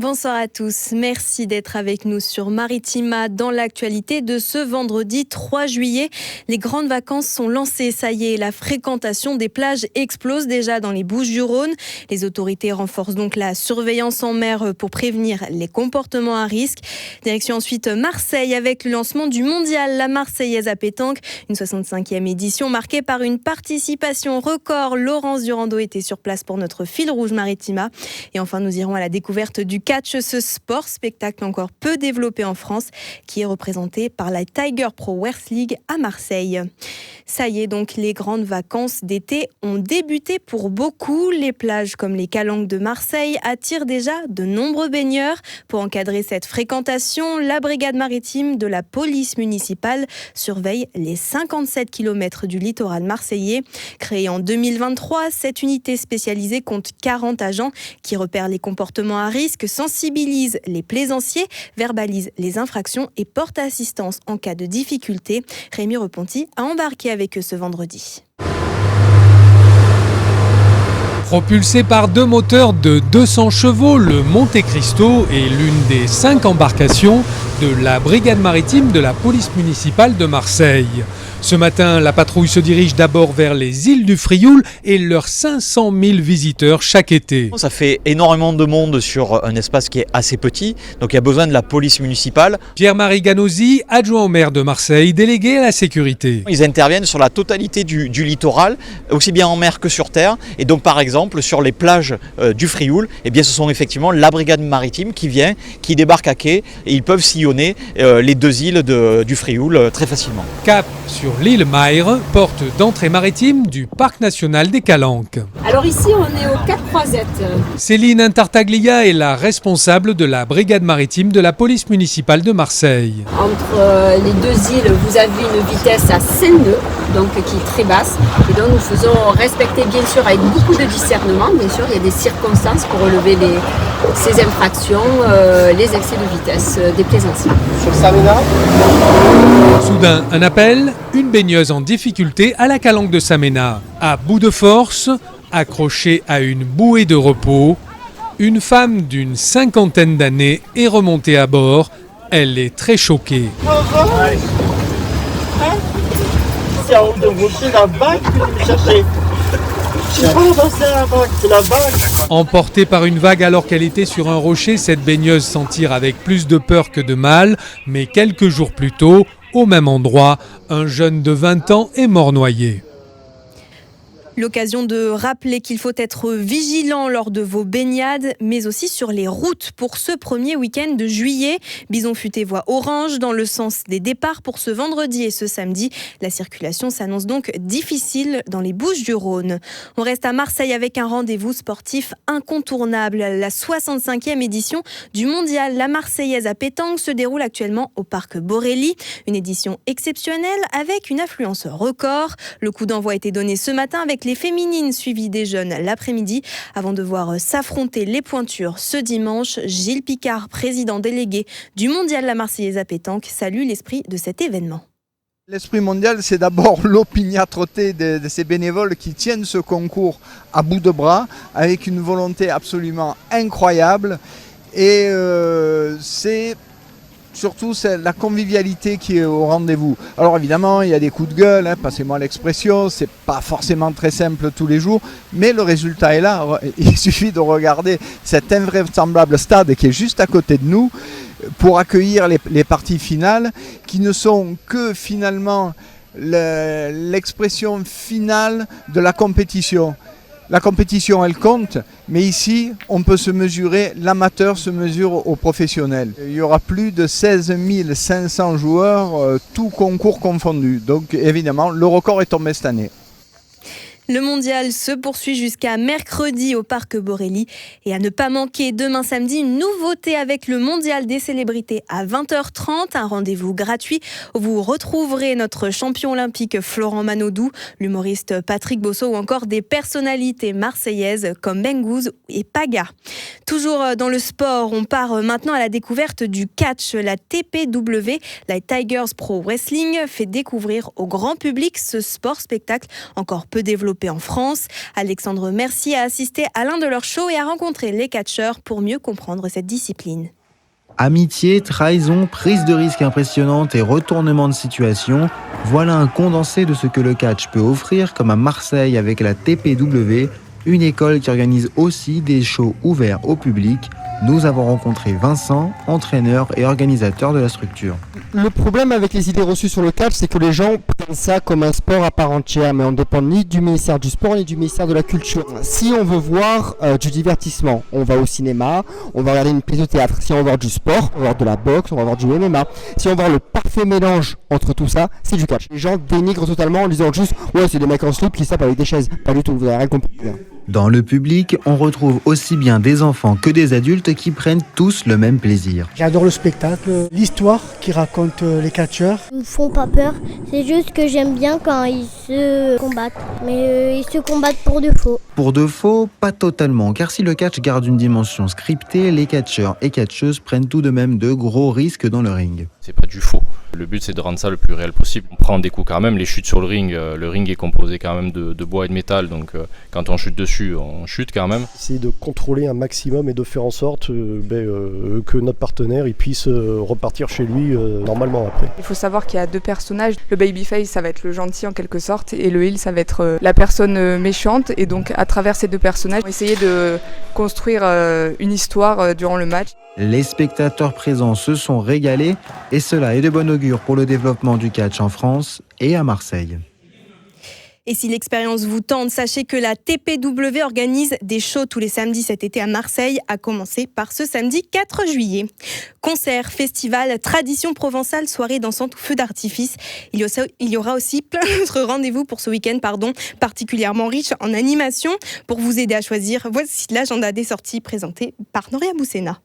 Bonsoir à tous, merci d'être avec nous sur Maritima dans l'actualité de ce vendredi 3 juillet. Les grandes vacances sont lancées, ça y est, la fréquentation des plages explose déjà dans les Bouches-du-Rhône. Les autorités renforcent donc la surveillance en mer pour prévenir les comportements à risque. Direction ensuite Marseille avec le lancement du mondial La Marseillaise à pétanque, une 65e édition marquée par une participation record. Laurence Durando était sur place pour notre fil rouge Maritima. Et enfin, nous irons à la découverte du catch, ce sport spectacle encore peu développé en France, qui est représenté par la Tiger Pro Wrestling à Marseille. Ça y est, donc les grandes vacances d'été ont débuté pour beaucoup. Les plages comme les Calanques de Marseille attirent déjà de nombreux baigneurs. Pour encadrer cette fréquentation, la brigade maritime de la police municipale surveille les 57 km du littoral marseillais. Créée en 2023, cette unité spécialisée compte 40 agents qui repèrent les comportements à risque, sensibilise les plaisanciers, verbalise les infractions et porte assistance en cas de difficulté. Rémi Reponti a embarqué avec eux ce vendredi. Propulsé par deux moteurs de 200 chevaux, le Monte Cristo est l'une des 5 embarcations de la brigade maritime de la police municipale de Marseille. Ce matin, la patrouille se dirige d'abord vers les îles du Frioul et leurs 500 000 visiteurs chaque été. Ça fait énormément de monde sur un espace qui est assez petit, donc il y a besoin de la police municipale. Pierre-Marie Ganosi, adjoint au maire de Marseille, délégué à la sécurité. Ils interviennent sur la totalité du littoral, aussi bien en mer que sur terre. Et donc par exemple sur les plages du Frioul, eh bien, ce sont effectivement la brigade maritime qui vient, qui débarque à quai et ils peuvent sillonner les 2 îles du Frioul très facilement. Cap sur l'île Mayre, porte d'entrée maritime du parc national des Calanques. Alors ici on est au Cap Croisette. Céline Intartaglia est la responsable de la brigade maritime de la police municipale de Marseille. Entre les 2 îles, vous avez une vitesse à 5 nœuds, donc qui est très basse. Et donc nous faisons respecter bien sûr avec beaucoup de discernement, bien sûr, il y a des circonstances pour relever ces infractions, les excès de vitesse des plaisanciers. Sur Samena. Soudain, un appel, une baigneuse en difficulté à la Calanque de Samena. À bout de force, accrochée à une bouée de repos, une femme d'une 50aine d'années est remontée à bord. Elle est très choquée. C'est en haut de rocher la vague que vous cherchez. Je sais pas passer à la vague, c'est la vague. Emportée par une vague alors qu'elle était sur un rocher, cette baigneuse s'en tire avec plus de peur que de mal. Mais quelques jours plus tôt, au même endroit, un jeune de 20 ans est mort noyé. L'occasion de rappeler qu'il faut être vigilant lors de vos baignades, mais aussi sur les routes pour ce premier week-end de juillet. Bison Futé voit orange dans le sens des départs pour ce vendredi et ce samedi. La circulation s'annonce donc difficile dans les Bouches-du-Rhône. On reste à Marseille avec un rendez-vous sportif incontournable. La 65e édition du mondial La Marseillaise à pétanque se déroule actuellement au parc Borelli. Une édition exceptionnelle avec une affluence record. Le coup d'envoi a été donné ce matin avec les féminines suivies des jeunes l'après-midi avant de voir s'affronter les pointures ce dimanche. Gilles Picard, président délégué du mondial La Marseillaise à pétanque, salue l'esprit de cet événement. L'esprit mondial, c'est d'abord l'opiniâtreté de ces bénévoles qui tiennent ce concours à bout de bras avec une volonté absolument incroyable et c'est surtout c'est la convivialité qui est au rendez-vous. Alors évidemment, il y a des coups de gueule, passez-moi l'expression, c'est pas forcément très simple tous les jours, mais le résultat est là. Il suffit de regarder cet invraisemblable stade qui est juste à côté de nous pour accueillir les parties finales qui ne sont que finalement l'expression finale de la compétition. La compétition, elle compte, mais ici, on peut se mesurer, l'amateur se mesure au professionnel. Il y aura plus de 16 500 joueurs, tout concours confondu. Donc évidemment, le record est tombé cette année. Le mondial se poursuit jusqu'à mercredi au parc Borelli. Et à ne pas manquer, demain samedi, une nouveauté avec le mondial des célébrités à 20h30. Un rendez-vous gratuit où vous retrouverez notre champion olympique Florent Manodou, l'humoriste Patrick Bosso ou encore des personnalités marseillaises comme Bengouz et Paga. Toujours dans le sport, on part maintenant à la découverte du catch. La TPW, la Tigers Pro Wrestling, fait découvrir au grand public ce sport-spectacle encore peu développé développée en France. Alexandre Mercier a assisté à l'un de leurs shows et a rencontré les catcheurs pour mieux comprendre cette discipline. Amitié, trahison, prise de risque impressionnante et retournement de situation, voilà un condensé de ce que le catch peut offrir, comme à Marseille avec la TPW, une école qui organise aussi des shows ouverts au public. Nous avons rencontré Vincent, entraîneur et organisateur de la structure. Le problème avec les idées reçues sur le catch, c'est que les gens prennent ça comme un sport à part entière, mais on ne dépend ni du ministère du Sport ni du ministère de la Culture. Si on veut voir du divertissement, on va au cinéma, on va regarder une pièce de théâtre. Si on veut voir du sport, on va voir de la boxe, on va voir du MMA. Si on veut voir le parfait mélange entre tout ça, c'est du catch. Les gens dénigrent totalement en disant juste « ouais, c'est des mecs en slip qui tapent avec des chaises ». Pas du tout, vous n'avez rien compris. Dans le public, on retrouve aussi bien des enfants que des adultes qui prennent tous le même plaisir. J'adore le spectacle, l'histoire qui raconte les catcheurs. Ils me font pas peur, c'est juste que j'aime bien quand ils se combattent. Mais ils se combattent pour de faux. Pour de faux, pas totalement, car si le catch garde une dimension scriptée, les catcheurs et catcheuses prennent tout de même de gros risques dans le ring. C'est pas du faux. Le but c'est de rendre ça le plus réel possible. On prend des coups quand même, les chutes sur le ring est composé quand même de bois et de métal, donc quand on chute dessus, on chute quand même. C'est de contrôler un maximum et de faire en sorte que notre partenaire il puisse repartir chez lui normalement après. Il faut savoir qu'il y a deux personnages. Le babyface ça va être le gentil en quelque sorte et le heel ça va être la personne méchante, et donc à travers ces deux personnages on va essayer de construire une histoire durant le match. Les spectateurs présents se sont régalés et cela est de bon augure pour le développement du catch en France et à Marseille. Et si l'expérience vous tente, sachez que la TPW organise des shows tous les samedis cet été à Marseille, à commencer par ce samedi 4 juillet. Concerts, festivals, traditions provençales, soirées dansantes ou feux d'artifice. Il y aura aussi plein d'autres rendez-vous pour ce week-end, particulièrement riche en animation. Pour vous aider à choisir, voici l'agenda des sorties présenté par Noria Boussena.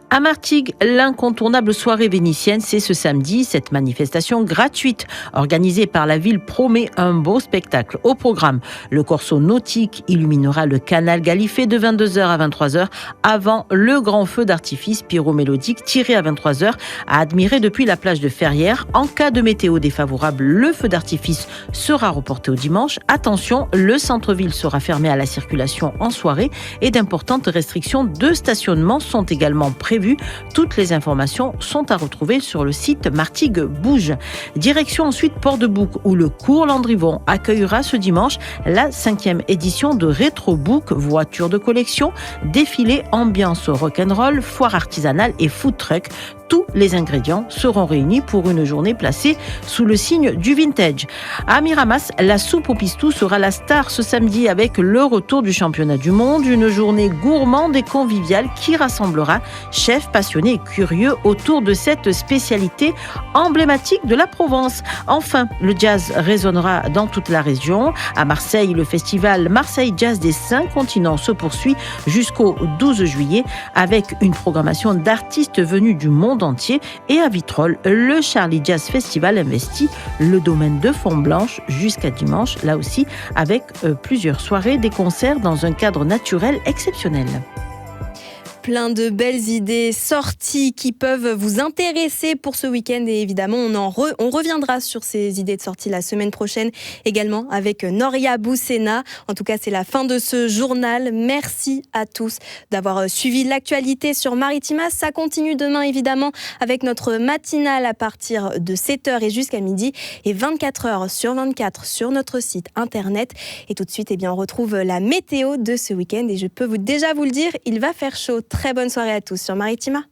À Martigues, l'incontournable soirée vénitienne, c'est ce samedi. Cette manifestation gratuite organisée par la ville promet un beau spectacle. Au programme, le corso nautique illuminera le canal Galifet de 22h à 23h avant le grand feu d'artifice pyromélodique tiré à 23h à admirer depuis la plage de Ferrières. En cas de météo défavorable, le feu d'artifice sera reporté au dimanche. Attention, le centre-ville sera fermé à la circulation en soirée et d'importantes restrictions de stationnement sont également prévues. Toutes les informations sont à retrouver sur le site Martigues Bouge. Direction ensuite Port-de-Bouc où le cours Landrivon accueillera ce dimanche la 5e édition de Rétro-Bouc, voitures de collection, défilé ambiance rock'n'roll, foire artisanale et food truck. Tous les ingrédients seront réunis pour une journée placée sous le signe du vintage. À Miramas, la soupe au pistou sera la star ce samedi avec le retour du championnat du monde, une journée gourmande et conviviale qui rassemblera chefs passionnés et curieux autour de cette spécialité emblématique de la Provence. Enfin, le jazz résonnera dans toute la région. À Marseille, le festival Marseille Jazz des 5 continents se poursuit jusqu'au 12 juillet avec une programmation d'artistes venus du monde entier. Et à Vitrolles, le Charlie Jazz Festival investit le domaine de Font-Blanche jusqu'à dimanche, là aussi avec plusieurs soirées, des concerts dans un cadre naturel exceptionnel. Plein de belles idées sorties qui peuvent vous intéresser pour ce week-end et évidemment on reviendra sur ces idées de sortie la semaine prochaine également avec Noria Boussena. En tout cas c'est la fin de ce journal. Merci à tous d'avoir suivi l'actualité sur Maritima. Ça continue demain évidemment avec notre matinale à partir de 7h et jusqu'à midi et 24h sur 24 sur notre site internet. Et tout de suite on retrouve la météo de ce week-end et je peux déjà vous le dire, il va faire chaud. Très bonne soirée à tous sur Maritima.